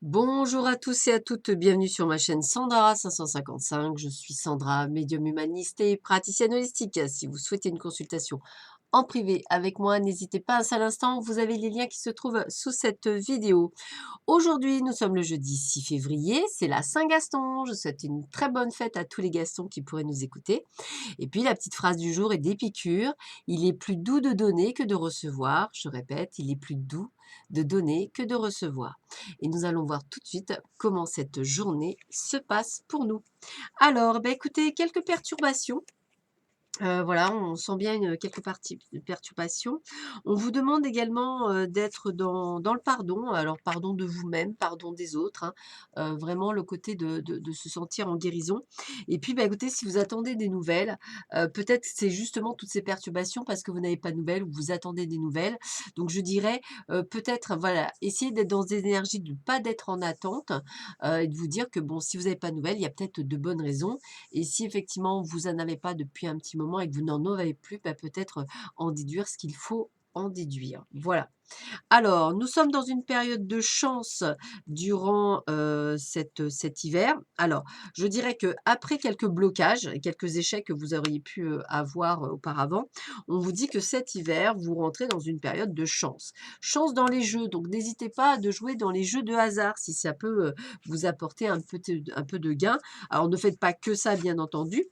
Bonjour à tous et à toutes, bienvenue sur ma chaîne Sandra 555. Je suis Sandra, médium humaniste et praticienne holistique. Si vous souhaitez une consultation en privé avec moi, n'hésitez pas un seul instant, vous avez les liens qui se trouvent sous cette vidéo. Aujourd'hui, nous sommes le jeudi 6 février, c'est la Saint-Gaston. Je souhaite une très bonne fête à tous les Gastons qui pourraient nous écouter. Et puis la petite phrase du jour est d'Épicure: il est plus doux de donner que de recevoir. Je répète, il est plus doux de donner que de recevoir. Et nous allons voir tout de suite comment cette journée se passe pour nous. Alors, écoutez, quelques perturbations. Voilà, on sent bien quelques perturbations. On vous demande également, d'être dans le pardon. Alors pardon de vous-même, pardon des autres, hein. Vraiment le côté de se sentir en guérison. Et puis, écoutez, si vous attendez des nouvelles, peut-être c'est justement toutes ces perturbations parce que vous n'avez pas de nouvelles ou vous attendez des nouvelles. Donc je dirais, peut-être, voilà, essayez d'être dans des énergies de pas d'être en attente, et de vous dire que bon, si vous n'avez pas de nouvelles, il y a peut-être de bonnes raisons. Et si effectivement vous en avez pas depuis un petit moment et que vous n'en avez plus, peut-être en déduire ce qu'il faut en déduire. Voilà. Alors, nous sommes dans une période de chance durant cet hiver. Alors, je dirais que après quelques blocages et quelques échecs que vous auriez pu avoir auparavant, on vous dit que cet hiver, vous rentrez dans une période de chance. Chance dans les jeux, donc n'hésitez pas de jouer dans les jeux de hasard si ça peut vous apporter un peu de gain. Alors, ne faites pas que ça, bien entendu,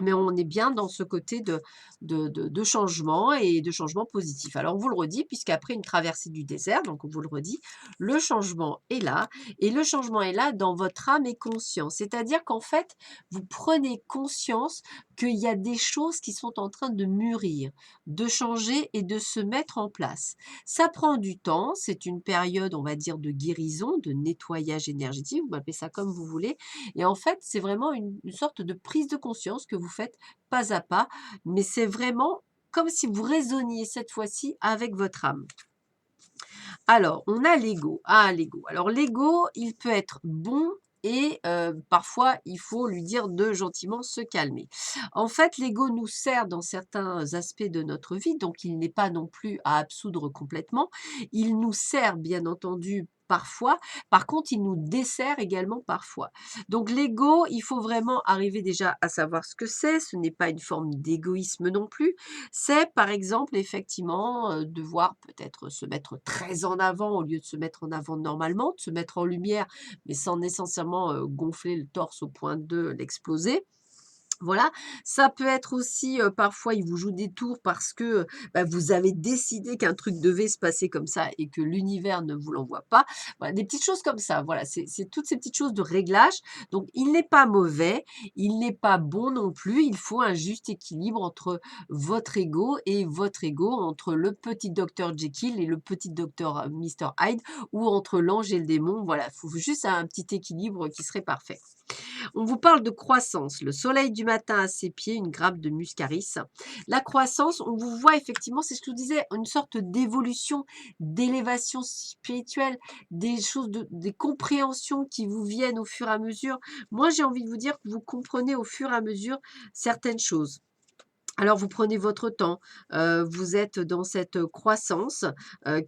mais on est bien dans ce côté de changement et de changement positif. Alors on vous le redit, puisqu'après une traversée du désert, donc on vous le redit, le changement est là, et le changement est là dans votre âme et conscience. C'est-à-dire qu'en fait, vous prenez conscience qu'il y a des choses qui sont en train de mûrir, de changer et de se mettre en place. Ça prend du temps, c'est une période, on va dire, de guérison, de nettoyage énergétique, vous appelez ça comme vous voulez, et en fait, c'est vraiment une sorte de prise de conscience que vous faites pas à pas, mais c'est vraiment comme si vous raisonniez cette fois-ci avec votre âme. Alors, on a l'ego. Ah, l'ego. Alors l'ego, il peut être bon et parfois, il faut lui dire de gentiment se calmer. En fait, l'ego nous sert dans certains aspects de notre vie, donc il n'est pas non plus à absoudre complètement. Il nous sert, bien entendu, parfois. Par contre, il nous dessert également parfois. Donc l'ego, il faut vraiment arriver déjà à savoir ce que c'est. Ce n'est pas une forme d'égoïsme non plus. C'est par exemple effectivement, devoir peut-être se mettre très en avant au lieu de se mettre en avant normalement, de se mettre en lumière, mais sans nécessairement, gonfler le torse au point de l'exploser. Voilà, ça peut être aussi, parfois il vous joue des tours parce que, vous avez décidé qu'un truc devait se passer comme ça et que l'univers ne vous l'envoie pas. Voilà, des petites choses comme ça, voilà, c'est toutes ces petites choses de réglage. Donc il n'est pas mauvais, il n'est pas bon non plus, il faut un juste équilibre entre votre ego, entre le petit docteur Jekyll et le petit docteur, Mister Hyde, ou entre l'ange et le démon. Voilà, il faut juste un petit équilibre qui serait parfait. On vous parle de croissance. Le soleil du matin à ses pieds, une grappe de muscaris. La croissance, on vous voit effectivement, c'est ce que je vous disais, une sorte d'évolution, d'élévation spirituelle, des choses, des compréhensions qui vous viennent au fur et à mesure. Moi, j'ai envie de vous dire que vous comprenez au fur et à mesure certaines choses. Alors vous prenez votre temps, vous êtes dans cette croissance,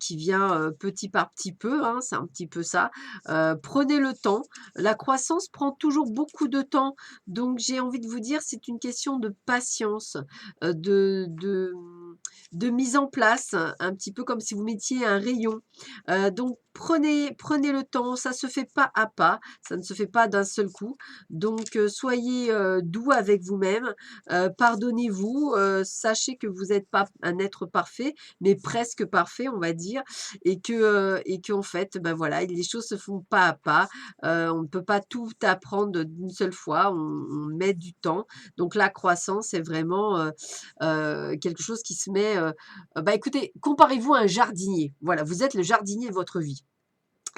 qui vient, petit par petit peu, hein, c'est un petit peu ça. Prenez le temps. La croissance prend toujours beaucoup de temps, donc j'ai envie de vous dire, c'est une question de patience, de mise en place, un petit peu comme si vous mettiez un rayon. Donc prenez le temps, ça se fait pas à pas, ça ne se fait pas d'un seul coup. Donc soyez, doux avec vous-même. Pardonnez-vous, sachez que vous n'êtes pas un être parfait, mais presque parfait, on va dire, et qu'en fait, voilà, les choses se font pas à pas. On ne peut pas tout apprendre d'une seule fois, on met du temps. Donc la croissance est vraiment, quelque chose qui se met, écoutez, comparez-vous à un jardinier. Voilà, vous êtes le jardinier de votre vie.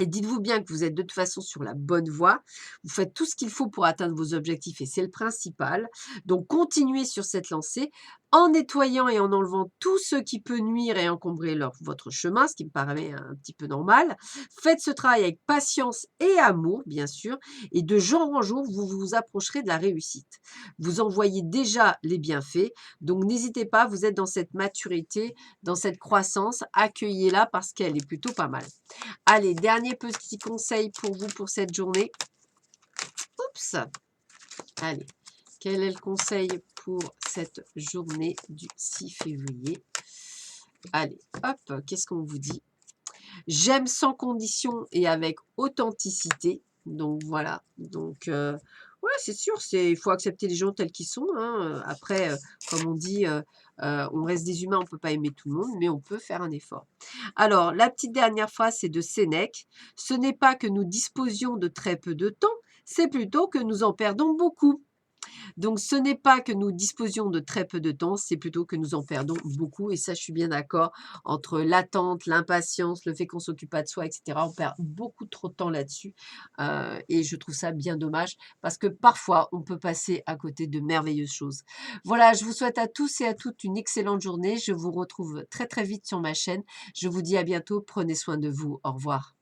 Et dites-vous bien que vous êtes de toute façon sur la bonne voie. Vous faites tout ce qu'il faut pour atteindre vos objectifs et c'est le principal. Donc continuez sur cette lancée. en nettoyant et en enlevant tout ce qui peut nuire et encombrer votre chemin, ce qui me paraît un petit peu normal. Faites ce travail avec patience et amour, bien sûr, et de jour en jour, vous vous approcherez de la réussite. Vous en voyez déjà les bienfaits, donc n'hésitez pas, vous êtes dans cette maturité, dans cette croissance, accueillez-la parce qu'elle est plutôt pas mal. Allez, dernier petit conseil pour vous pour cette journée. Oups! Allez, quel est le conseil pour cette journée du 6 février? Allez, hop, qu'est-ce qu'on vous dit? J'aime sans condition et avec authenticité. Donc voilà, donc ouais, c'est sûr, il faut accepter les gens tels qu'ils sont, hein. Après, comme on dit, on reste des humains, on ne peut pas aimer tout le monde, mais on peut faire un effort. Alors, la petite dernière phrase, c'est de Sénèque: «Ce n'est pas que nous disposions de très peu de temps, c'est plutôt que nous en perdons beaucoup». Donc, ce n'est pas que nous disposions de très peu de temps, c'est plutôt que nous en perdons beaucoup. Et ça, je suis bien d'accord. Entre l'attente, l'impatience, le fait qu'on ne s'occupe pas de soi, etc., on perd beaucoup trop de temps là-dessus. Et je trouve ça bien dommage parce que parfois, on peut passer à côté de merveilleuses choses. Voilà, je vous souhaite à tous et à toutes une excellente journée. Je vous retrouve très, très vite sur ma chaîne. Je vous dis à bientôt. Prenez soin de vous. Au revoir.